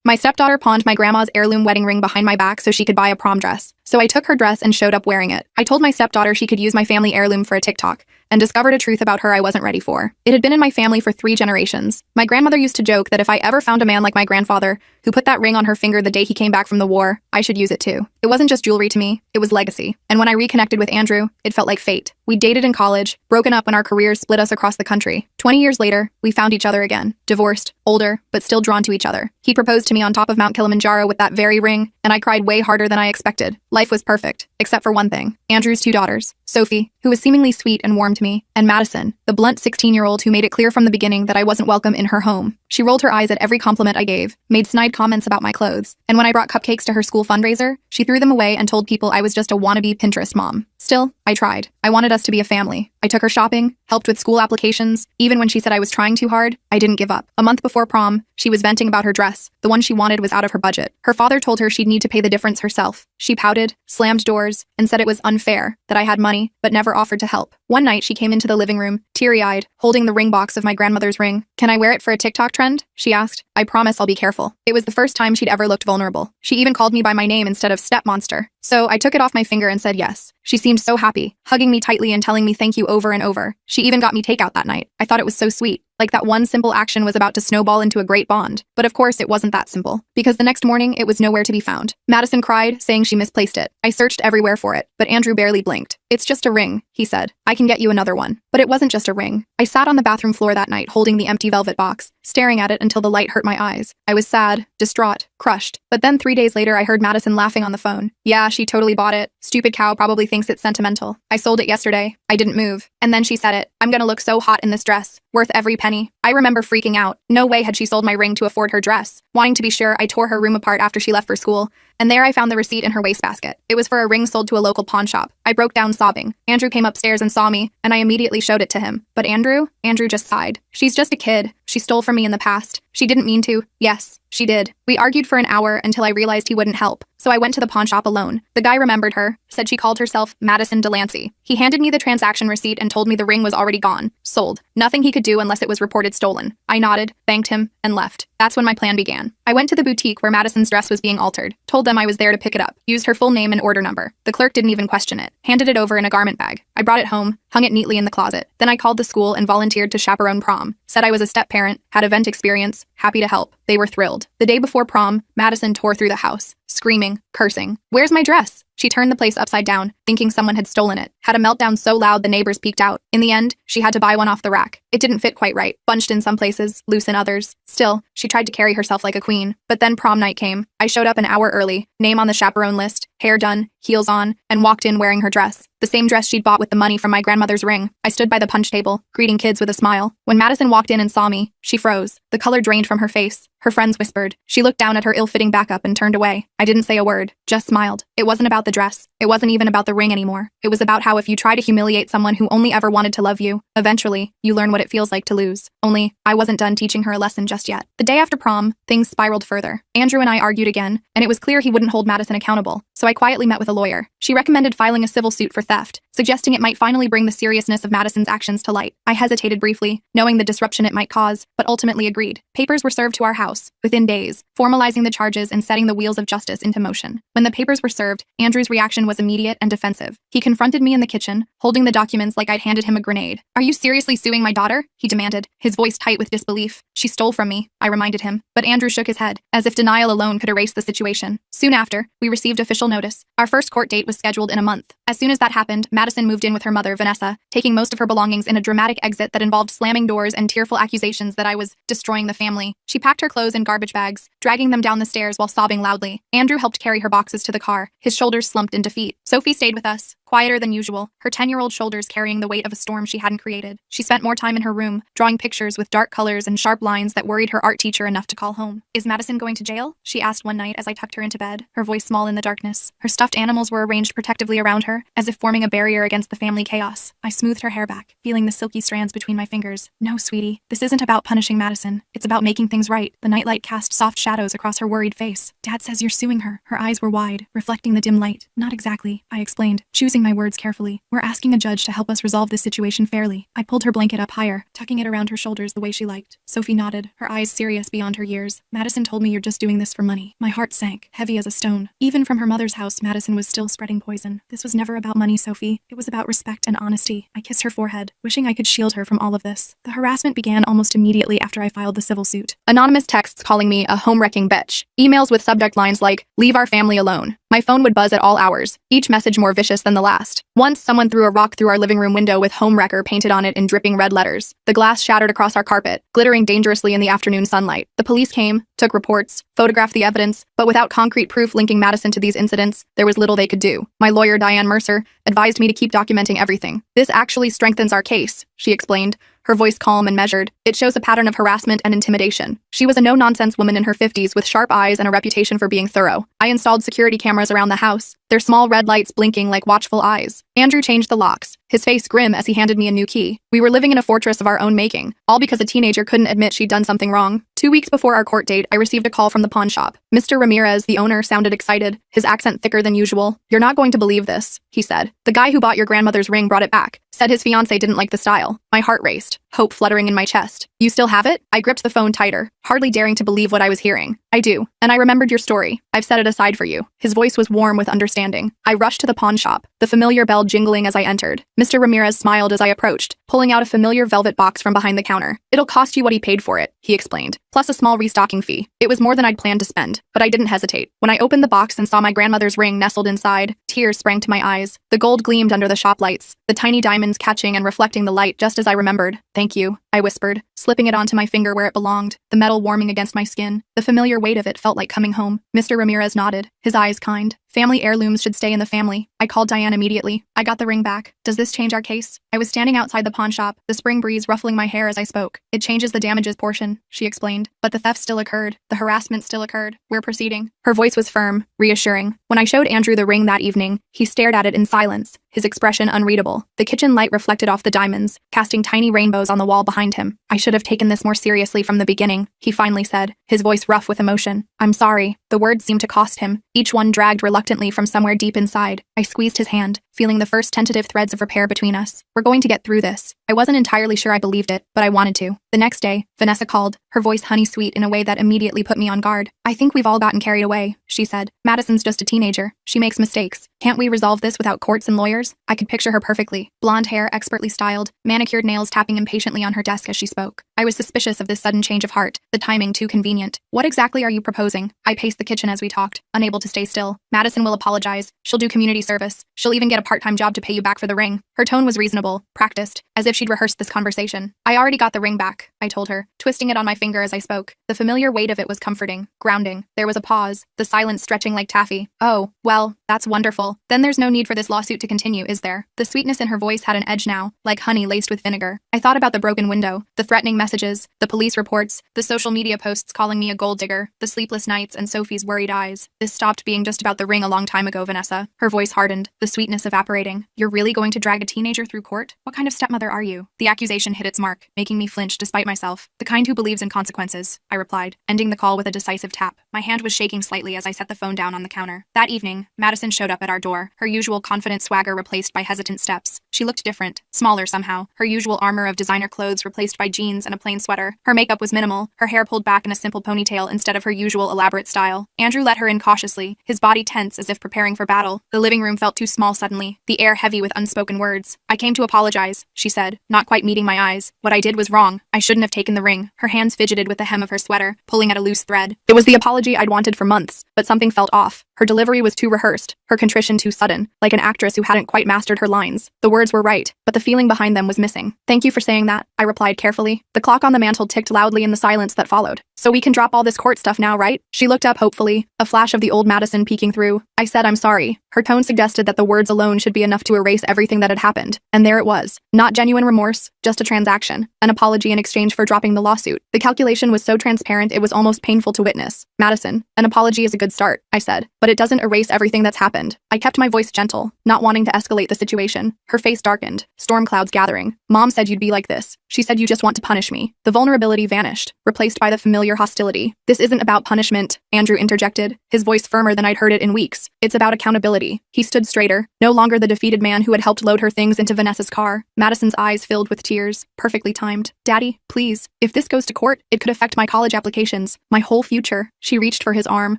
My stepdaughter pawned my grandma's heirloom wedding ring behind my back so she could buy a prom dress. So I took her dress and showed up wearing it. I told my stepdaughter she could use my family heirloom for a TikTok, and discovered a truth about her I wasn't ready for. It had been in my family for 3 generations. My grandmother used to joke that if I ever found a man like my grandfather, who put that ring on her finger the day he came back from the war, I should use it too. It wasn't just jewelry to me, it was legacy. And when I reconnected with Andrew, it felt like fate. We dated in college, broken up when our careers split us across the country. 20 years later, we found each other again, divorced, older, but still drawn to each other. He proposed to me on top of Mount Kilimanjaro with that very ring, and I cried way harder than I expected. Life was perfect, except for one thing: Andrew's 2 daughters, Sophie, who was seemingly sweet and warm to me, and Madison, the blunt 16-year-old who made it clear from the beginning that I wasn't welcome in her home. She rolled her eyes at every compliment I gave, made snide comments about my clothes, and when I brought cupcakes to her school fundraiser, she threw them away and told people I was just a wannabe Pinterest mom. Still, I tried. I wanted us to be a family. I took her shopping, helped with school applications. Even when she said I was trying too hard, I didn't give up. A month before prom, she was venting about her dress. The one she wanted was out of her budget. Her father told her she'd need to pay the difference herself. She pouted, slammed doors, and said it was unfair, that I had money, but never offered to help. One night, she came into the living room, teary-eyed, holding the ring box of my grandmother's ring. "Can I wear it for a TikTok trend?" she asked. "I promise I'll be careful." It was the first time she'd ever looked vulnerable. She even called me by my name instead of step monster. So I took it off my finger and said yes. She seemed so happy, hugging me tightly and telling me thank you over and over. She even got me takeout that night. I thought it was so sweet. Like that one simple action was about to snowball into a great bond. But of course, it wasn't that simple. Because the next morning, it was nowhere to be found. Madison cried, saying she misplaced it. I searched everywhere for it, but Andrew barely blinked. "It's just a ring," he said. "I can get you another one." But it wasn't just a ring. I sat on the bathroom floor that night, holding the empty velvet box, staring at it until the light hurt my eyes. I was sad, distraught, crushed. But then 3 days later, I heard Madison laughing on the phone. "Yeah, she totally bought it. Stupid cow probably thinks it's sentimental. I sold it yesterday. I didn't move." And then she said it. "I'm gonna look so hot in this dress. Worth every penny." I remember freaking out. No way had she sold my ring to afford her dress. Wanting to be sure, I tore her room apart after she left for school, and there I found the receipt in her wastebasket. It was for a ring sold to a local pawn shop. I broke down sobbing. Andrew came upstairs and saw me, and I immediately showed it to him. But Andrew just sighed. "She's just a kid. She stole from me in the past. She didn't mean to." Yes, she did. We argued for an hour until I realized he wouldn't help. So I went to the pawn shop alone. The guy remembered her, said she called herself Madison Delancey. He handed me the transaction receipt and told me the ring was already gone. Sold. Nothing he could do unless it was reported stolen. I nodded, thanked him, and left. That's when my plan began. I went to the boutique where Madison's dress was being altered, told them I was there to pick it up, used her full name and order number. The clerk didn't even question it, handed it over in a garment bag. I brought it home, hung it neatly in the closet. Then I called the school and volunteered to chaperone prom. Said I was a step-parent, had event experience, happy to help. They were thrilled. The day before prom, Madison tore through the house, screaming, cursing. "Where's my dress?" She turned the place upside down, thinking someone had stolen it. Had a meltdown so loud the neighbors peeked out. In the end, she had to buy one off the rack. It didn't fit quite right, bunched in some places, loose in others. Still, she tried to carry herself like a queen. But then prom night came. I showed up an hour early, name on the chaperone list, hair done, heels on, and walked in wearing her dress. The same dress she'd bought with the money from my grandmother's ring. I stood by the punch table, greeting kids with a smile. When Madison walked in and saw me, she froze. The color drained from her face. Her friends whispered. She looked down at her ill-fitting backup and turned away. I didn't say a word, just smiled. It wasn't about the dress. It wasn't even about the ring anymore. It was about how if you try to humiliate someone who only ever wanted to love you, eventually, you learn what it feels like to lose. Only, I wasn't done teaching her a lesson just yet. The day after prom, things spiraled further. Andrew and I argued again, and it was clear he wouldn't hold Madison accountable, so I quietly met with a lawyer. She recommended filing a civil suit for theft, suggesting it might finally bring the seriousness of Madison's actions to light. I hesitated briefly, knowing the disruption it might cause, but ultimately agreed. Papers were served to our house, within days, formalizing the charges and setting the wheels of justice into motion. When the papers were served, Andrew's reaction was immediate and defensive. He confronted me in the kitchen, holding the documents like I'd handed him a grenade. "Are you seriously suing my daughter?" he demanded, his voice tight with disbelief. "She stole from me," I reminded him, but Andrew shook his head, as if denial alone could erase the situation. Soon after, we received official notice. Our first court date was scheduled in a month. As soon as that happened, Madison moved in with her mother, Vanessa, taking most of her belongings in a dramatic exit that involved slamming doors and tearful accusations that I was destroying the family. She packed her clothes in garbage bags, dragging them down the stairs while sobbing loudly. Andrew helped carry her boxes to the car, his shoulders slumped in defeat. Sophie stayed with us, quieter than usual, her 10-year-old shoulders carrying the weight of a storm she hadn't created. She spent more time in her room, drawing pictures with dark colors and sharp lines that worried her art teacher enough to call home. "Is Madison going to jail?" she asked one night as I tucked her into bed, her voice small in the darkness. Her stuffed animals were arranged protectively around her, as if forming a barrier against the family chaos. I smoothed her hair back, feeling the silky strands between my fingers. "No, sweetie, this isn't about punishing Madison. It's about making things right." The nightlight cast soft shadows across her worried face. Dad says you're suing her. Her eyes were wide, reflecting the dim light. Not exactly, I explained, choosing my words carefully. We're asking a judge to help us resolve this situation fairly. I pulled her blanket up higher, tucking it around her shoulders the way she liked. Sophie nodded, her eyes serious beyond her years. Madison told me you're just doing this for money. My heart sank, heavy as a stone. Even from her mother's house, Madison was still spreading poison. This was never about money, Sophie. It was about respect and honesty. I kissed her forehead, wishing I could shield her from all of this. The harassment began almost immediately after I filed the civil suit. Anonymous texts calling me a home-wrecking bitch. Emails with subject lines like, "Leave our family alone." My phone would buzz at all hours, each message more vicious than the last. Once, someone threw a rock through our living room window with "Home Wrecker" painted on it in dripping red letters. The glass shattered across our carpet, glittering dangerously in the afternoon sunlight. The police came, took reports, photographed the evidence, but without concrete proof linking Madison to these incidents, there was little they could do. My lawyer, Diane Mercer, advised me to keep documenting everything. "This actually strengthens our case," she explained, her voice calm and measured. "It shows a pattern of harassment and intimidation." She was a no-nonsense woman in her 50s with sharp eyes and a reputation for being thorough. I installed security cameras around the house, their small red lights blinking like watchful eyes. Andrew changed the locks, his face grim as he handed me a new key. We were living in a fortress of our own making, all because a teenager couldn't admit she'd done something wrong. 2 weeks before our court date, I received a call from the pawn shop. Mr. Ramirez, the owner, sounded excited, his accent thicker than usual. "You're not going to believe this," he said. "The guy who bought your grandmother's ring brought it back. Said his fiancée didn't like the style." My heart raced, hope fluttering in my chest. "You still have it?" I gripped the phone tighter, hardly daring to believe what I was hearing. "I do, and I remembered your story. I've set it aside for you." His voice was warm with understanding. I rushed to the pawn shop, the familiar bell jingling as I entered. Mr. Ramirez smiled as I approached, pulling out a familiar velvet box from behind the counter. "It'll cost you what he paid for it," he explained, plus a small restocking fee. It was more than I'd planned to spend, but I didn't hesitate. When I opened the box and saw my grandmother's ring nestled inside, tears sprang to my eyes. The gold gleamed under the shop lights, the tiny diamonds catching and reflecting the light just as I remembered. "Thank you," I whispered, slipping it onto my finger where it belonged, the metal warming against my skin. The familiar weight of it felt like coming home. Mr. Ramirez nodded, his eyes kind. "Family heirlooms should stay in the family." I called Diane immediately. "I got the ring back. Does this change our case?" I was standing outside the pawn shop, the spring breeze ruffling my hair as I spoke. "It changes the damages portion," she explained. "But the theft still occurred. The harassment still occurred. We're proceeding." Her voice was firm, reassuring. When I showed Andrew the ring that evening, he stared at it in silence, his expression unreadable. The kitchen light reflected off the diamonds, casting tiny rainbows on the wall behind him. "I should have taken this more seriously from the beginning," he finally said, his voice rough with emotion. "I'm sorry." The words seemed to cost him, each one dragged reluctantly from somewhere deep inside. I squeezed his hand, feeling the first tentative threads of repair between us. "We're going to get through this." I wasn't entirely sure I believed it, but I wanted to. The next day, Vanessa called, her voice honey-sweet in a way that immediately put me on guard. "I think we've all gotten carried away," she said. "Madison's just a teenager. She makes mistakes. Can't we resolve this without courts and lawyers?" I could picture her perfectly. Blonde hair, expertly styled, manicured nails tapping impatiently on her desk as she spoke. I was suspicious of this sudden change of heart, the timing too convenient. "What exactly are you proposing?" I paced the kitchen as we talked, unable to stay still. "Madison will apologize. She'll do community service. She'll even get a part-time job to pay you back for the ring." Her tone was reasonable, practiced, as if she'd rehearsed this conversation. "I already got the ring back," I told her, twisting it on my finger as I spoke. The familiar weight of it was comforting, grounding. There was a pause, the silence stretching like taffy. "Oh, well, that's wonderful. Then there's no need for this lawsuit to continue, is there?" The sweetness in her voice had an edge now, like honey laced with vinegar. I thought about the broken window, the threatening messages, the police reports, the social media posts calling me a gold digger, the sleepless nights and Sophie's worried eyes. "This stopped being just about the ring a long time ago, Vanessa." Her voice hardened, the sweetness evaporating. "You're really going to drag a teenager through court? What kind of stepmother are you?" The accusation hit its mark, making me flinch despite myself. "The kind who believes in consequences," I replied, ending the call with a decisive tap. My hand was shaking slightly as I set the phone down on the counter. That evening, Madison showed up at our door, her usual confident swagger replaced by hesitant steps. She looked different, smaller somehow, her usual armor of designer clothes replaced by jeans and a plain sweater. Her makeup was minimal, her hair pulled back in a simple ponytail instead of her usual elaborate style. Andrew let her in cautiously, his body tense as if preparing for battle. The living room felt too small suddenly, the air heavy with unspoken words. "I came to apologize," she said, not quite meeting my eyes. "What I did was wrong. I shouldn't have taken the ring." Her hands fidgeted with the hem of her sweater, pulling at a loose thread. It was the apology I'd wanted for months, but something felt off. Her delivery was too rehearsed, her contrition too sudden, like an actress who hadn't quite mastered her lines. The words were right, but the feeling behind them was missing. "Thank you for saying that," I replied carefully. The clock on the mantel ticked loudly in the silence that followed. "So we can drop all this court stuff now, right?" She looked up hopefully, a flash of the old Madison peeking through. I said I'm sorry. Her tone suggested that the words alone should be enough to erase everything that had happened. And there it was. Not genuine remorse, just a transaction. An apology in exchange for dropping the lawsuit. The calculation was so transparent it was almost painful to witness. "Madison, an apology is a good start," I said. "But it doesn't erase everything that's happened." I kept my voice gentle, not wanting to escalate the situation. Her face darkened, storm clouds gathering. Mom said you'd be like this. She said you just want to punish me. The vulnerability vanished, replaced by the familiar hostility. This isn't about punishment, Andrew interjected, his voice firmer than I'd heard it in weeks. It's about accountability. He stood straighter, no longer the defeated man who had helped load her things into Vanessa's car. Madison's eyes filled with tears, perfectly timed. Daddy, please. If this goes to court, it could affect my college applications, my whole future. She reached for his arm,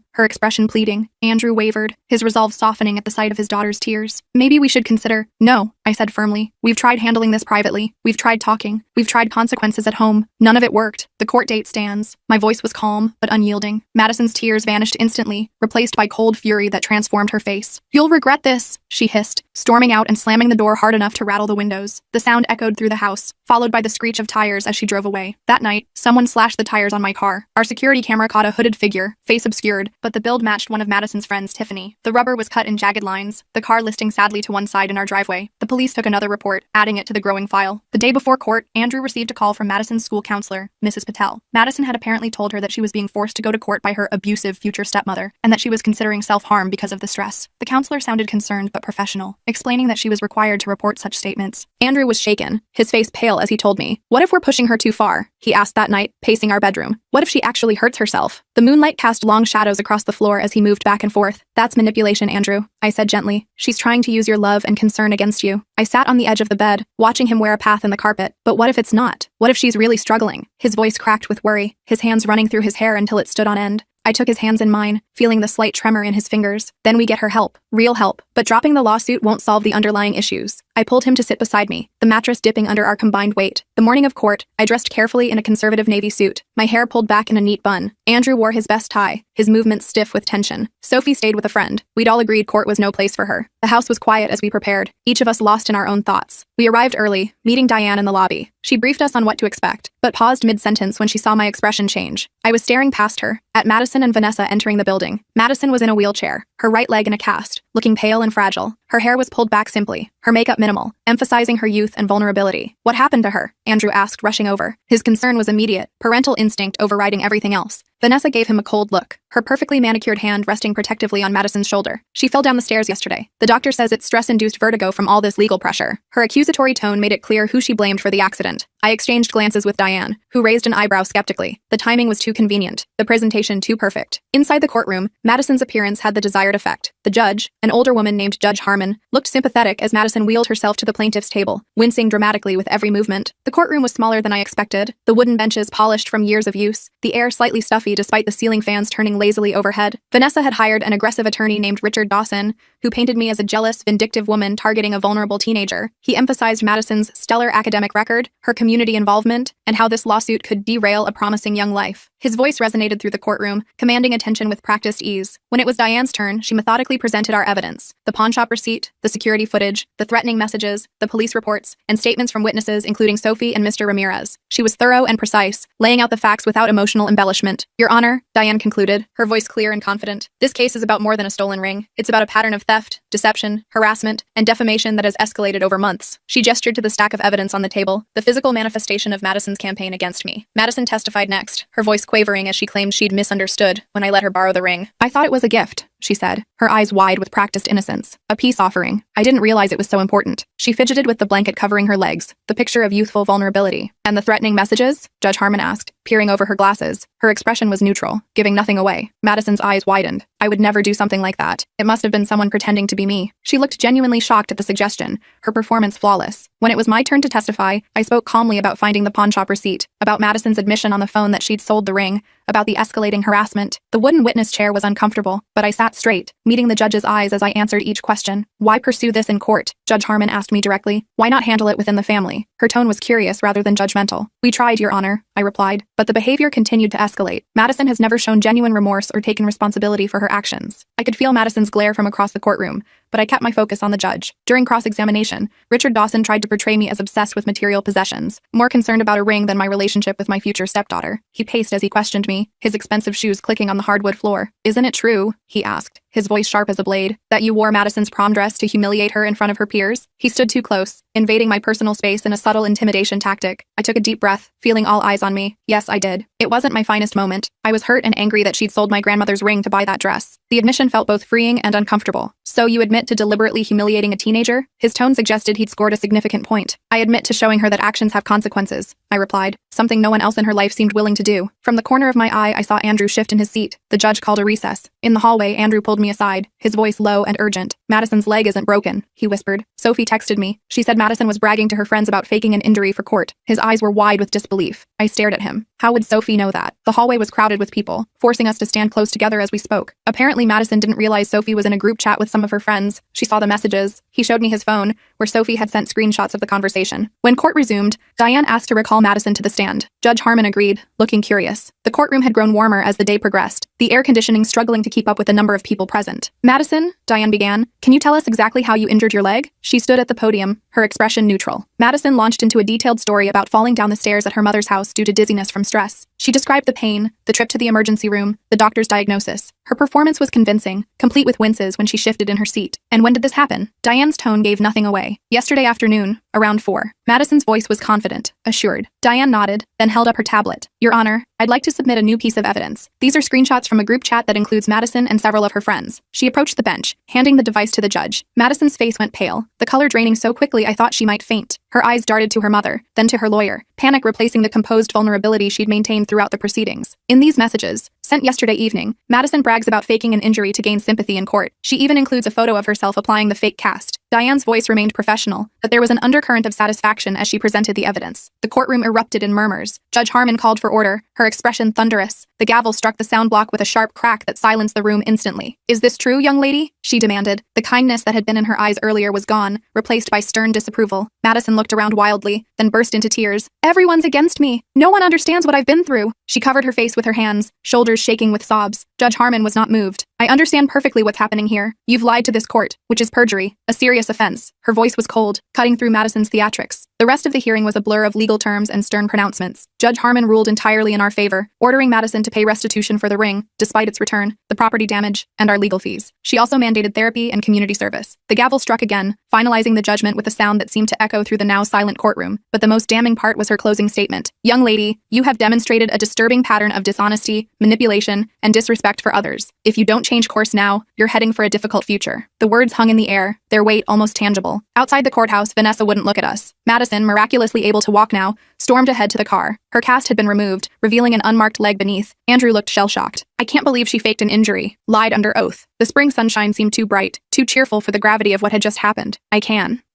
her expression pleading. Andrew wavered, his resolve softening at the sight of his daughter's tears. Maybe we should consider— No, I said firmly. We've tried handling this privately. We've tried talking. We've tried consequences at home. None of it worked. The court date stands. My voice was calm, but unyielding. Madison's tears vanished instantly, replaced by cold fury that transformed her face. You'll regret this, she hissed, storming out and slamming the door hard enough to rattle the windows. The sound echoed through the house, followed by the screech of tires as she drove away. That night, someone slashed the tires on my car. Our security camera caught a hooded figure, face obscured, but the build matched one of Madison's friends, Tiffany. The rubber was cut in jagged lines, the car listing sadly to one side in our driveway. The police took another report, adding it to the growing file. The day before court, Andrew received a call from Madison's school counselor, Mrs. Patel. Madison had apparently told her that she was being forced to go to court by her abusive future stepmother, and that she was considering self-harm because of the stress. The counselor sounded concerned but professional, explaining that she was required to report such statements. Andrew was shaken, his face pale as he told me. What if we're pushing her too far? He asked that night, pacing our bedroom. What if she actually hurts herself? The moonlight cast long shadows across the floor as he moved back and forth. That's manipulation, Andrew, I said gently. She's trying to use your love and concern against you. I sat on the edge of the bed, watching him wear a path in the carpet. But what if it's not? What if she's really struggling? His voice cracked with worry, his hands running through his hair until it stood on end. I took his hands in mine, feeling the slight tremor in his fingers. Then we get her help. Real help. But dropping the lawsuit won't solve the underlying issues. I pulled him to sit beside me, the mattress dipping under our combined weight. The morning of court, I dressed carefully in a conservative navy suit, my hair pulled back in a neat bun. Andrew wore his best tie, his movements stiff with tension. Sophie stayed with a friend. We'd all agreed court was no place for her. The house was quiet as we prepared, each of us lost in our own thoughts. We arrived early, meeting Diane in the lobby. She briefed us on what to expect, but paused mid-sentence when she saw my expression change. I was staring past her, at Madison and Vanessa entering the building. Madison was in a wheelchair, her right leg in a cast, looking pale and fragile. Her hair was pulled back simply, her makeup minimal, emphasizing her youth and vulnerability. What happened to her? Andrew asked, rushing over. His concern was immediate, parental instinct overriding everything else. Vanessa gave him a cold look, her perfectly manicured hand resting protectively on Madison's shoulder. She fell down the stairs yesterday. The doctor says it's stress-induced vertigo from all this legal pressure. Her accusatory tone made it clear who she blamed for the accident. I exchanged glances with Diane, who raised an eyebrow skeptically. The timing was too convenient, the presentation too perfect. Inside the courtroom, Madison's appearance had the desired effect. The judge, an older woman named Judge Harmon, looked sympathetic as Madison wheeled herself to the plaintiff's table, wincing dramatically with every movement. The courtroom was smaller than I expected, the wooden benches polished from years of use, the air slightly stuffy despite the ceiling fans turning lazily overhead. Vanessa had hired an aggressive attorney named Richard Dawson, who painted me as a jealous, vindictive woman targeting a vulnerable teenager. He emphasized Madison's stellar academic record, her community involvement, and how this lawsuit could derail a promising young life. His voice resonated through the courtroom, commanding attention with practiced ease. When it was Diane's turn, she methodically presented our evidence: the pawnshop receipt, the security footage, the threatening messages, the police reports, and statements from witnesses including Sophie and Mr. Ramirez. She was thorough and precise, laying out the facts without emotional embellishment. Your Honor, Diane concluded, her voice clear and confident, this case is about more than a stolen ring. It's about a pattern of theft, deception, harassment, and defamation that has escalated over months. She gestured to the stack of evidence on the table, the physical manifestation of Madison's campaign against me. Madison testified next, her voice quavering as she claimed she'd misunderstood when I let her borrow the ring. I thought it was a gift, she said, her eyes wide with practiced innocence. A peace offering. I didn't realize it was so important. She fidgeted with the blanket covering her legs, the picture of youthful vulnerability. And the threatening messages? Judge Harmon asked, peering over her glasses. Her expression was neutral, giving nothing away. Madison's eyes widened. I would never do something like that. It must have been someone pretending to be me. She looked genuinely shocked at the suggestion, her performance flawless. When it was my turn to testify, I spoke calmly about finding the pawnshop receipt, about Madison's admission on the phone that she'd sold the ring, about the escalating harassment. The wooden witness chair was uncomfortable, but I sat straight, meeting the judge's eyes as I answered each question. Why pursue this in court? Judge Harmon asked me directly. Why not handle it within the family? Her tone was curious rather than judgmental. We tried, Your Honor, I replied, but the behavior continued to escalate. Madison has never shown genuine remorse or taken responsibility for her actions. I could feel Madison's glare from across the courtroom, but I kept my focus on the judge. During cross-examination, Richard Dawson tried to portray me as obsessed with material possessions, more concerned about a ring than my relationship with my future stepdaughter. He paced as he questioned me, his expensive shoes clicking on the hardwood floor. Isn't it true? He asked, his voice sharp as a blade, that you wore Madison's prom dress to humiliate her in front of her peers? He stood too close, invading my personal space in a subtle intimidation tactic. I took a deep breath, feeling all eyes on me. Yes, I did. It wasn't my finest moment. I was hurt and angry that she'd sold my grandmother's ring to buy that dress. The admission felt both freeing and uncomfortable. So you admit to deliberately humiliating a teenager? His tone suggested he'd scored a significant point. I admit to showing her that actions have consequences, I replied, something no one else in her life seemed willing to do. From the corner of my eye, I saw Andrew shift in his seat. The judge called a recess. In the hallway, Andrew pulled me aside, his voice low and urgent. Madison's leg isn't broken, he whispered. Sophie texted me. She said Madison was bragging to her friends about faking an injury for court. His eyes were wide with disbelief. I stared at him. How would Sophie know that? The hallway was crowded with people, forcing us to stand close together as we spoke. Apparently, Madison didn't realize Sophie was in a group chat with some of her friends. She saw the messages. He showed me his phone, where Sophie had sent screenshots of the conversation. When court resumed, Diane asked to recall Madison to the stand. Judge Harmon agreed, looking curious. The courtroom had grown warmer as the day progressed, the air conditioning struggling to keep up with the number of people present. Madison, Diane began, can you tell us exactly how you injured your leg? She stood at the podium, her expression neutral. Madison launched into a detailed story about falling down the stairs at her mother's house due to dizziness from stress. She described the pain, the trip to the emergency room, the doctor's diagnosis. Her performance was convincing, complete with winces when she shifted in her seat. And when did this happen? Diane's tone gave nothing away. Yesterday afternoon, around 4. Madison's voice was confident, assured. Diane nodded, then held up her tablet. Your Honor, I'd like to submit a new piece of evidence. These are screenshots from a group chat that includes Madison and several of her friends. She approached the bench, handing the device to the judge. Madison's face went pale, the color draining so quickly I thought she might faint. Her eyes darted to her mother, then to her lawyer, panic replacing the composed vulnerability she'd maintained throughout the proceedings. In these messages, sent yesterday evening, Madison brags about faking an injury to gain sympathy in court. She even includes a photo of herself applying the fake cast. Diane's voice remained professional, but there was an undercurrent of satisfaction as she presented the evidence. The courtroom erupted in murmurs. Judge Harmon called for order, her expression thunderous. The gavel struck the sound block with a sharp crack that silenced the room instantly. Is this true, young lady? She demanded. The kindness that had been in her eyes earlier was gone, replaced by stern disapproval. Madison looked around wildly, then burst into tears. Everyone's against me. No one understands what I've been through. She covered her face with her hands, shoulders shaking with sobs. Judge Harmon was not moved. I understand perfectly what's happening here. You've lied to this court, which is perjury, a serious offense. Her voice was cold, cutting through Madison's theatrics. The rest of the hearing was a blur of legal terms and stern pronouncements. Judge Harmon ruled entirely in our favor, ordering Madison to pay restitution for the ring, despite its return, the property damage, and our legal fees. She also mandated therapy and community service. The gavel struck again, finalizing the judgment with a sound that seemed to echo through the now silent courtroom. But the most damning part was her closing statement. Young lady, you have demonstrated a disturbing pattern of dishonesty, manipulation, and disrespect for others. If you don't change course now, you're heading for a difficult future. The words hung in the air, their weight almost tangible. Outside the courthouse, Vanessa wouldn't look at us. Madison, miraculously able to walk now, stormed ahead to the car. Her cast had been removed, revealing an unmarked leg beneath. Andrew looked shell-shocked. I can't believe she faked an injury, lied under oath. The spring sunshine seemed too bright, too cheerful for the gravity of what had just happened.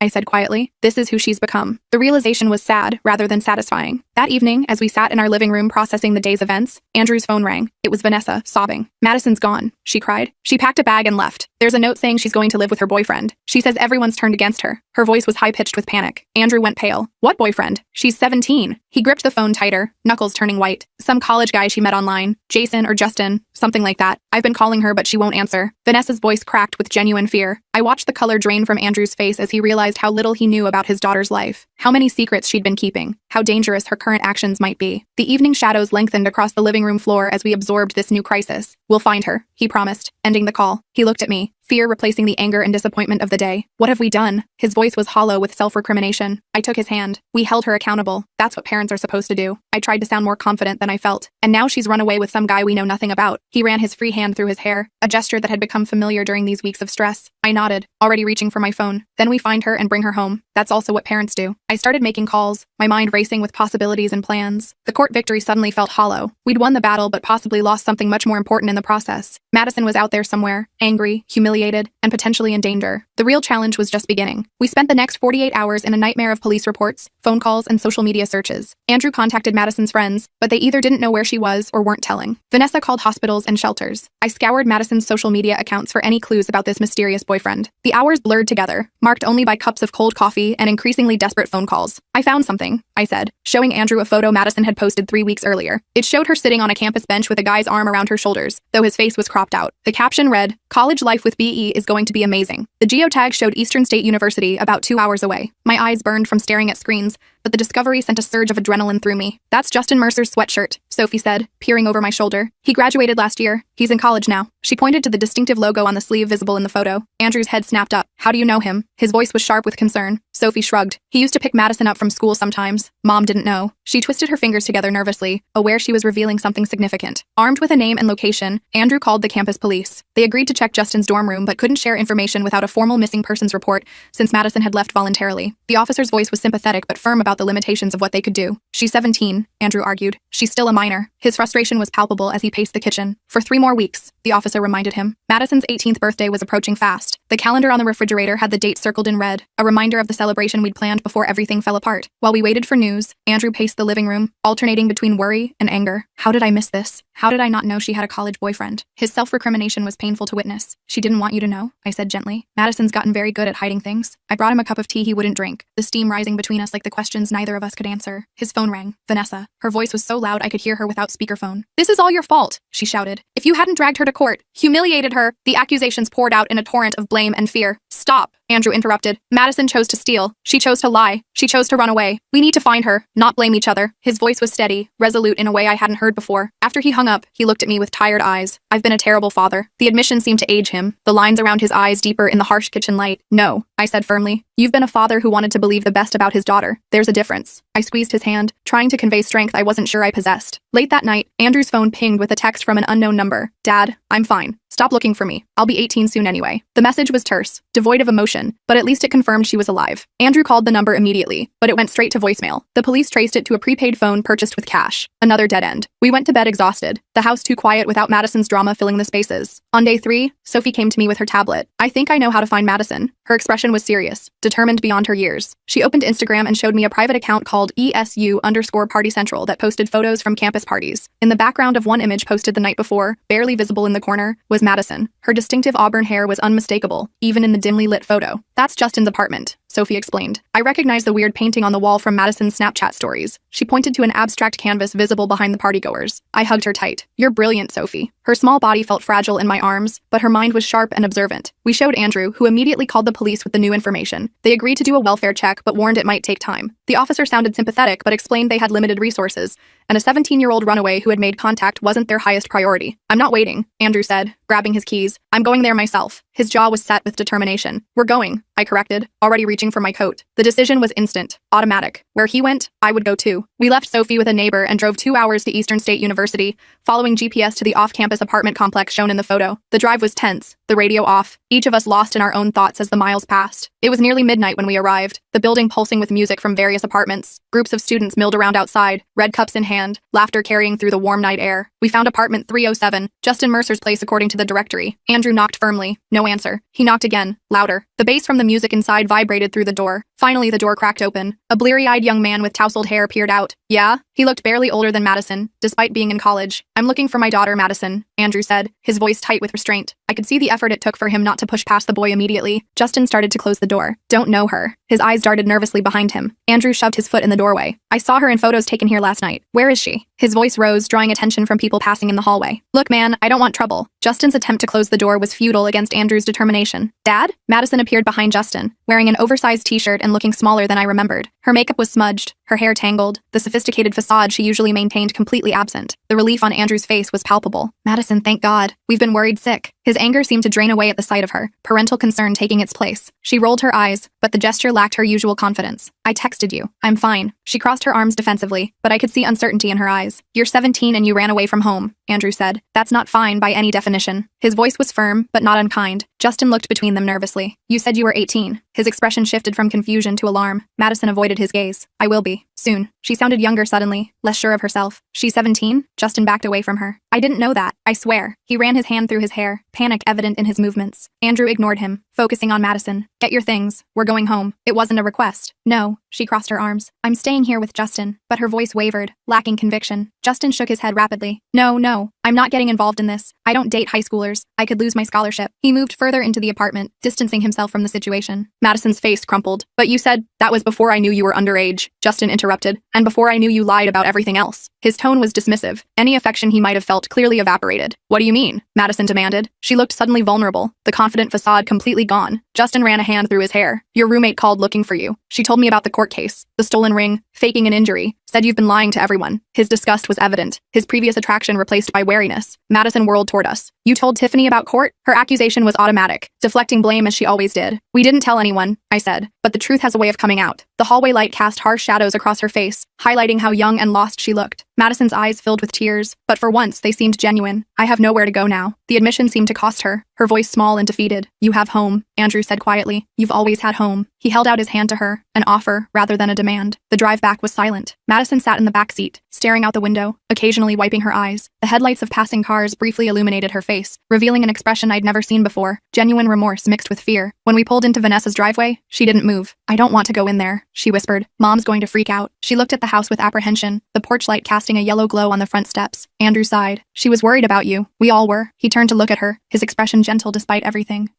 I said quietly. This is who she's become. The realization was sad, rather than satisfying. That evening, as we sat in our living room processing the day's events, Andrew's phone rang. It was Vanessa, sobbing. Madison's gone, she cried. She packed a bag and left. There's a note saying she's going to live with her boyfriend. She says everyone's turned against her. Her voice was high-pitched with panic. Andrew went pale. What boyfriend? She's 17. He gripped the phone tighter, knuckles turning white. Some college guy she met online. Jason or Justin, something like that. I've been calling her, but she won't answer. Vanessa's voice cracked with genuine fear. I watched the color drain from Andrew's face as he realized how little he knew about his daughter's life, how many secrets she'd been keeping, how dangerous her current actions might be. The evening shadows lengthened across the living room floor as we absorbed this new crisis. We'll find her, he promised, ending the call. He looked at me, fear replacing the anger and disappointment of the day. What have we done? His voice was hollow with self-recrimination. I took his hand. We held her accountable. That's what parents are supposed to do. I tried to sound more confident than I felt. And now she's run away with some guy we know nothing about. He ran his free hand through his hair, a gesture that had become familiar during these weeks of stress. I nodded, already reaching for my phone. Then we find her and bring her home. That's also what parents do. I started making calls, my mind racing with possibilities and plans. The court victory suddenly felt hollow. We'd won the battle but possibly lost something much more important in the process. Madison was out there somewhere, angry, humiliated, and potentially in danger. The real challenge was just beginning. We spent the next 48 hours in a nightmare of police reports, phone calls, and social media searches. Andrew contacted Madison's friends, but they either didn't know where she was or weren't telling. Vanessa called hospitals and shelters. I scoured Madison's social media accounts for any clues about this mysterious boyfriend. The hours blurred together, marked only by cups of cold coffee and increasingly desperate phone calls. I found something, I said, showing Andrew a photo Madison had posted 3 weeks earlier. It showed her sitting on a campus bench with a guy's arm around her shoulders, though his face was cropped out. The caption read, "College life with BE is going to be amazing." The geotag showed Eastern State University about 2 hours away. My eyes burned from staring at screens, but but the discovery sent a surge of adrenaline through me. That's Justin Mercer's sweatshirt, Sophie said, peering over my shoulder. He graduated last year. He's in college now. She pointed to the distinctive logo on the sleeve visible in the photo. Andrew's head snapped up. How do you know him? His voice was sharp with concern. Sophie shrugged. He used to pick Madison up from school sometimes. Mom didn't know. She twisted her fingers together nervously, aware she was revealing something significant. Armed with a name and location, Andrew called the campus police. They agreed to check Justin's dorm room but couldn't share information without a formal missing persons report since Madison had left voluntarily. The officer's voice was sympathetic but firm about the limitations of what they could do. She's 17, Andrew argued. She's still a minor. His frustration was palpable as he paced the kitchen. For 3 more weeks, the officer reminded him. Madison's 18th birthday was approaching fast. The calendar on the refrigerator had the date circled in red, a reminder of the celebration we'd planned before everything fell apart. While we waited for news, Andrew paced the living room, alternating between worry and anger. How did I miss this? How did I not know she had a college boyfriend? His self-recrimination was painful to witness. She didn't want you to know, I said gently. Madison's gotten very good at hiding things. I brought him a cup of tea he wouldn't drink, the steam rising between us like the questions neither of us could answer. His phone rang. Vanessa. Her voice was so loud I could hear her without speakerphone. This is all your fault, she shouted. If you hadn't dragged her to court, humiliated her, the accusations poured out in a torrent of blame and fear. Stop, Andrew interrupted. Madison chose to steal. She chose to lie. She chose to run away. We need to find her, not blame each other. His voice was steady, resolute in a way I hadn't heard before. After he hung up, he looked at me with tired eyes. I've been a terrible father. The admission seemed to age him, the lines around his eyes deeper in the harsh kitchen light. No, I said firmly. You've been a father who wanted to believe the best about his daughter. There's a difference. I squeezed his hand, trying to convey strength I wasn't sure I possessed. Late that night, Andrew's phone pinged with a text from an unknown number. Dad, I'm fine. Stop looking for me. I'll be 18 soon anyway. The message was terse, devoid of emotion, but at least it confirmed she was alive. Andrew called the number immediately, but it went straight to voicemail. The police traced it to a prepaid phone purchased with cash. Another dead end. We went to bed exhausted, the house too quiet without Madison's drama filling the spaces. On day 3, Sophie came to me with her tablet. I think I know how to find Madison. Her expression was serious, determined beyond her years. She opened Instagram and showed me a private account called ESU_Party Central that posted photos from campus parties. In the background of one image posted the night before, barely visible in the corner, was Madison. Her distinctive auburn hair was unmistakable, even in the dimly lit photo. That's Justin's apartment, Sophie explained. I recognized the weird painting on the wall from Madison's Snapchat stories. She pointed to an abstract canvas visible behind the partygoers. I hugged her tight. You're brilliant, Sophie. Her small body felt fragile in my arms, but her mind was sharp and observant. We showed Andrew, who immediately called the police with the new information. They agreed to do a welfare check, but warned it might take time. The officer sounded sympathetic, but explained they had limited resources, and a 17-year-old runaway who had made contact wasn't their highest priority. I'm not waiting, Andrew said, grabbing his keys. I'm going there myself. His jaw was set with determination. We're going, I corrected, already reaching for my coat. The decision was instant, automatic. Where he went, I would go too. We left Sophie with a neighbor and drove 2 hours to Eastern State University, following GPS to the off-campus apartment complex shown in the photo. The drive was tense, the radio off, each of us lost in our own thoughts as the miles passed. It was nearly midnight when we arrived, the building pulsing with music from various apartments. Groups of students milled around outside, red cups in hand, laughter carrying through the warm night air. We found apartment 307, Justin Mercer's place according to the directory. Andrew knocked firmly. No answer. He knocked again, louder. The bass from the music inside vibrated through the door. Finally, the door cracked open. A bleary-eyed young man with tousled hair peered out. Yeah? He looked barely older than Madison, despite being in college. I'm looking for my daughter, Madison, Andrew said, his voice tight with restraint. I could see the effort it took for him not to push past the boy immediately. Justin started to close the door. Don't know her. His eyes darted nervously behind him. Andrew shoved his foot in the doorway. I saw her in photos taken here last night. Where is she? His voice rose, drawing attention from people passing in the hallway. Look, man, I don't want trouble. Justin's attempt to close the door was futile against Andrew's determination. Dad? Madison appeared behind Justin, wearing an oversized t-shirt and looking smaller than I remembered. Her makeup was smudged, her hair tangled, the sophisticated facade she usually maintained completely absent. The relief on Andrew's face was palpable. Madison, thank God. We've been worried sick. His anger seemed to drain away at the sight of her, parental concern taking its place. She rolled her eyes, but the gesture lacked her usual confidence. I texted you. I'm fine. She crossed her arms defensively, but I could see uncertainty in her eyes. You're 17 and you ran away from home, Andrew said. That's not fine by any definition. His voice was firm, but not unkind. Justin looked between them nervously. You said you were 18. His expression shifted from confusion to alarm. Madison avoided his gaze. I will be. Soon. She sounded younger suddenly, less sure of herself. She's 17? Justin backed away from her. I didn't know that. I swear. He ran his hand through his hair, panic evident in his movements. Andrew ignored him, focusing on Madison. Get your things. We're going home. It wasn't a request. No. She crossed her arms. I'm staying here with Justin. But her voice wavered, lacking conviction. Justin shook his head rapidly. No. I'm not getting involved in this. I don't date high schoolers. I could lose my scholarship. He moved further into the apartment, distancing himself from the situation. Madison's face crumpled. But you said, that was before I knew you were underage, Justin interrupted, and before I knew you lied about everything else. His tone was dismissive. Any affection he might have felt clearly evaporated. What do you mean? Madison demanded. She looked suddenly vulnerable, the confident facade completely gone. Justin ran a hand through his hair. Your roommate called looking for you. She told me about the court case, the stolen ring, faking an injury. Said you've been lying to everyone. His disgust was evident, his previous attraction replaced by wariness. Madison whirled toward us. You told Tiffany about Court? Her accusation was automatic, deflecting blame as she always did. We didn't tell anyone, I said, but the truth has a way of coming out. The hallway light cast harsh shadows across her face, highlighting how young and lost she looked. Madison's eyes filled with tears, but for once they seemed genuine. I have nowhere to go now. The admission seemed to cost her, her voice small and defeated. You have home, Andrew said quietly. You've always had home. He held out his hand to her, an offer rather than a demand. The drive back was silent. Madison sat in the back seat, staring out the window, occasionally wiping her eyes. The headlights of passing cars briefly illuminated her face, revealing an expression I'd never seen before, genuine remorse mixed with fear. When we pulled into Vanessa's driveway, she didn't move. I don't want to go in there, she whispered. Mom's going to freak out. She looked at the house with apprehension, the porch light casting a yellow glow on the front steps. Andrew sighed. She was worried about you. We all were. He turned to look at her, his expression gentle despite everything.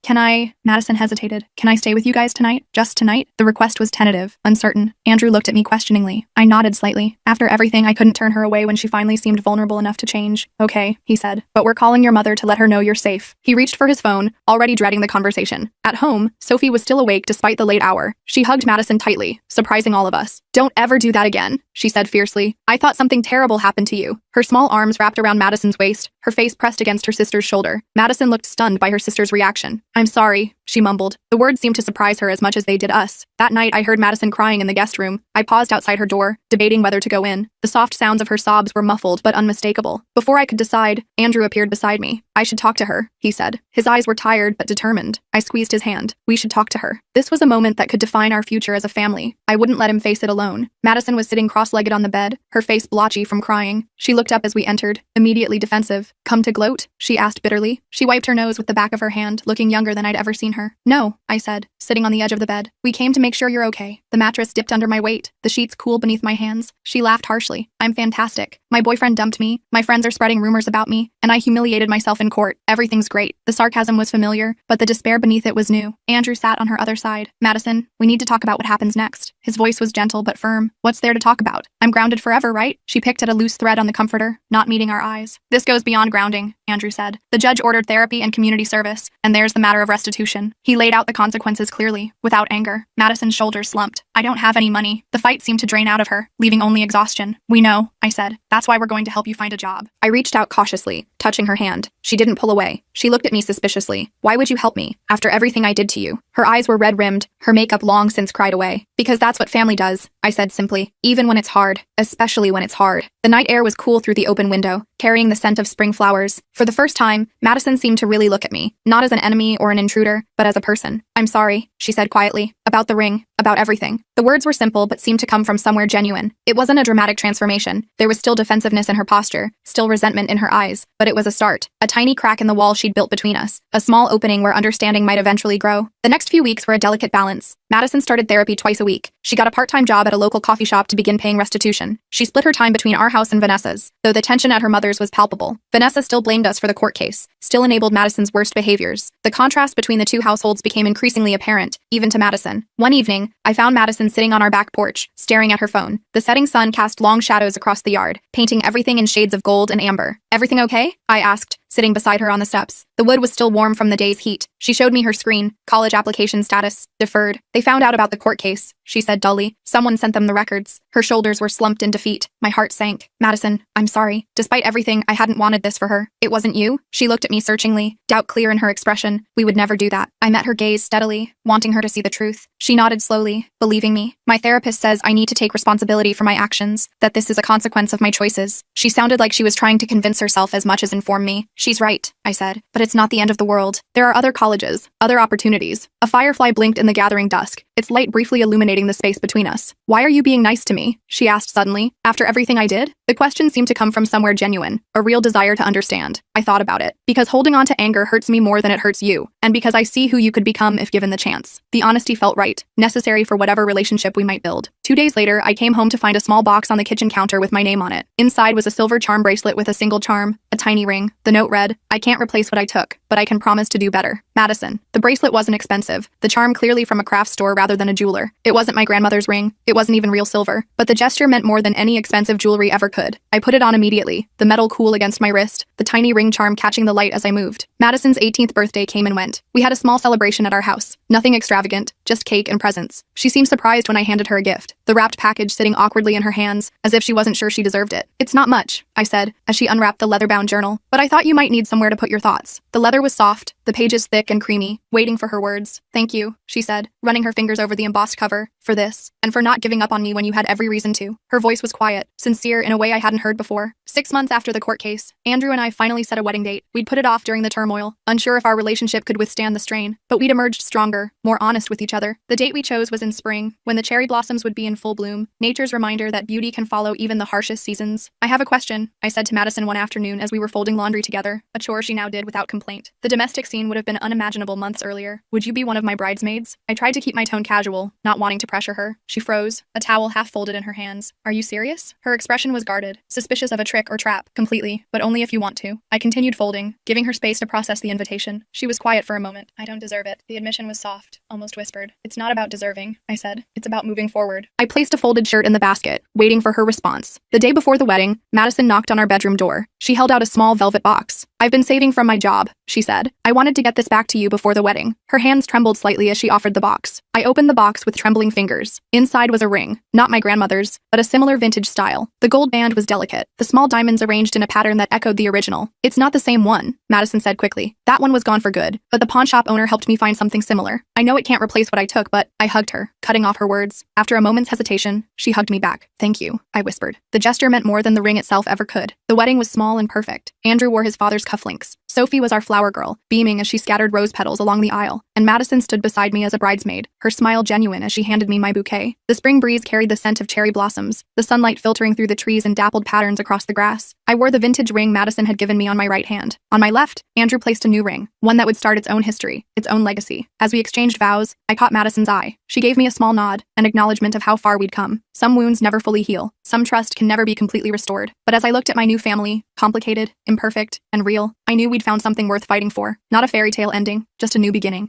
Madison hesitated. Can I stay with you guys tonight? Just tonight? The request was tentative, uncertain. Andrew looked at me questioningly. I nodded slightly. After everything, I couldn't turn her away when she finally seemed vulnerable enough to change. Okay, he said. But we're calling your mother to let her know you're safe. He reached for his phone, already dreading the conversation. At home, Sophie was still awake despite the late hour. She hugged Madison tightly, surprising all of us. Don't ever do that again, she said fiercely. I thought something terrible happened to you. Her small arms wrapped around Madison's waist, her face pressed against her sister's shoulder. Madison looked stunned by her sister's reaction. I'm sorry, she mumbled. The words seemed to surprise her as much as they did us. That night, I heard Madison crying in the guest room. I paused outside her door, debating whether to go in. The soft sounds of her sobs were muffled but unmistakable. Before I could decide, Andrew appeared beside me. I should talk to her, he said. His eyes were tired but determined. I squeezed his hand. We should talk to her. This was a moment that could define our future as a family. I wouldn't let him face it alone. Madison was sitting cross-legged on the bed, her face blotchy from crying. She looked up as we entered, immediately defensive. Come to gloat? She asked bitterly. She wiped her nose with the back of her hand, looking younger than I'd ever seen her. No, I said, sitting on the edge of the bed. We came to make sure you're okay. The mattress dipped under my weight, the sheets cool beneath my hands. She laughed harshly. I'm fantastic. My boyfriend dumped me, my friends are spreading rumors about me, and I humiliated myself in court. Everything's great. The sarcasm was familiar, but the despair beneath it was new. Andrew sat on her other side. Madison, we need to talk about what happens next. His voice was gentle but firm. What's there to talk about? I'm grounded forever, right? She picked at a loose thread on the comforter, not meeting our eyes. This goes beyond grounding, Andrew said. The judge ordered therapy and community service, and there's the matter of restitution. He laid out the consequences clearly, without anger. Madison's shoulders slumped. I don't have any money. The fight seemed to drain out of her, leaving only exhaustion. We know, I said. That's why we're going to help you find a job. I reached out cautiously, touching her hand. She didn't pull away. She looked at me suspiciously. Why would you help me, after everything I did to you? Her eyes were red-rimmed, her makeup long since cried away. Because that's what family does, I said simply. Even when it's hard, especially when it's hard. The night air was cool through the open window, carrying the scent of spring flowers. For the first time, Madison seemed to really look at me, not as an enemy or an intruder, but as a person. I'm sorry, she said quietly. About the ring, about everything. The words were simple but seemed to come from somewhere genuine. It wasn't a dramatic transformation. There was still defensiveness in her posture, still resentment in her eyes, but it was a start. A tiny crack in the wall she'd built between us, a small opening where understanding might eventually grow. The next few weeks were a delicate balance. Madison started therapy twice a week. She got a part-time job at a local coffee shop to begin paying restitution. She split her time between our house and Vanessa's, though the tension at her mother's was palpable. Vanessa still blamed us for the court case, still enabled Madison's worst behaviors. The contrast between the two households became increasingly apparent, even to Madison. One evening, I found Madison sitting on our back porch, staring at her phone. The setting sun cast long shadows across the yard, painting everything in shades of gold and amber. Everything okay? I asked, sitting beside her on the steps. The wood was still warm from the day's heat. She showed me her screen, college application status, deferred. They found out about the court case, she said dully. Someone sent them the records. Her shoulders were slumped in defeat. My heart sank. Madison, I'm sorry. Despite everything, I hadn't wanted this for her. It wasn't you? She looked at me searchingly, doubt clear in her expression. We would never do that. I met her gaze steadily, wanting her to see the truth. She nodded slowly, believing me. My therapist says I need to take responsibility for my actions, that this is a consequence of my choices. She sounded like she was trying to convince herself as much as inform me. She's right, I said, but it's not the end of the world. There are other colleges, other opportunities. A firefly blinked in the gathering dusk, its light briefly illuminating the space between us. Why are you being nice to me? She asked suddenly. After everything I did? The question seemed to come from somewhere genuine, a real desire to understand. I thought about it. Because holding on to anger hurts me more than it hurts you, and because I see who you could become if given the chance. The honesty felt right, necessary for whatever relationship we might build. 2 days later, I came home to find a small box on the kitchen counter with my name on it. Inside was a silver charm bracelet with a single charm, a tiny ring. The note read, I can't replace what I took, but I can promise to do better. Madison. The bracelet wasn't expensive, the charm clearly from a craft store rather rather than a jeweler. It wasn't my grandmother's ring. It wasn't even real silver. But the gesture meant more than any expensive jewelry ever could. I put it on immediately, the metal cool against my wrist, the tiny ring charm catching the light as I moved. Madison's 18th birthday came and went. We had a small celebration at our house. Nothing extravagant, just cake and presents. She seemed surprised when I handed her a gift, the wrapped package sitting awkwardly in her hands, as if she wasn't sure she deserved it. "It's not much," I said, as she unwrapped the leather-bound journal, "but I thought you might need somewhere to put your thoughts." The leather was soft, the pages thick and creamy, waiting for her words. "Thank you," she said, running her fingers over the embossed cover, "for this, and for not giving up on me when you had every reason to." Her voice was quiet, sincere in a way I hadn't heard before. 6 months after the court case, Andrew and I finally set a wedding date. We'd put it off during the turmoil, unsure if our relationship could withstand the strain, but we'd emerged stronger, more honest with each other. The date we chose was in spring, when the cherry blossoms would be in full bloom, nature's reminder that beauty can follow even the harshest seasons. "I have a question," I said to Madison one afternoon as we were folding laundry together, a chore she now did without complaint. The domestic scene would have been unimaginable months earlier. "Would you be one of my bridesmaids?" I tried to keep my tone casual, not wanting to pressure her. She froze, a towel half folded in her hands. "Are you serious?" Her expression was guarded, suspicious of a trick or trap. "Completely, but only if you want to." I continued folding, giving her space to process the invitation. She was quiet for a moment. "I don't deserve it." The admission was soft, almost whispered. "It's not about deserving," I said. "It's about moving forward." I placed a folded shirt in the basket, waiting for her response. The day before the wedding, Madison knocked on our bedroom door. She held out a small velvet box. "I've been saving from my job," she said. "I wanted to get this back to you before the wedding." Her hands trembled slightly as she offered the box. I opened the box with trembling fingers. Inside was a ring, not my grandmother's, but a similar vintage style. The gold band was delicate, the small diamonds arranged in a pattern that echoed the original. "It's not the same one," Madison said quickly. "That one was gone for good, but the pawnshop owner helped me find something similar. I know it can't replace what I took, but..." I hugged her, cutting off her words. After a moment's hesitation, she hugged me back. "Thank you," I whispered. The gesture meant more than the ring itself ever could. The wedding was small and perfect. Andrew wore his father's cufflinks. Sophie was our flower girl, beaming as she scattered rose petals along the aisle, and Madison stood beside me as a bridesmaid, her smile genuine as she handed me my bouquet. The spring breeze carried the scent of cherry blossoms, the sunlight filtering through the trees in dappled patterns across the grass. I wore the vintage ring Madison had given me on my right hand. On my left, Andrew placed a new ring, one that would start its own history, its own legacy. As we exchanged vows, I caught Madison's eye. She gave me a small nod, an acknowledgement of how far we'd come. Some wounds never fully heal. Some trust can never be completely restored. But as I looked at my new family, complicated, imperfect, and real, I knew we'd found something worth fighting for. Not a fairy tale ending, just a new beginning.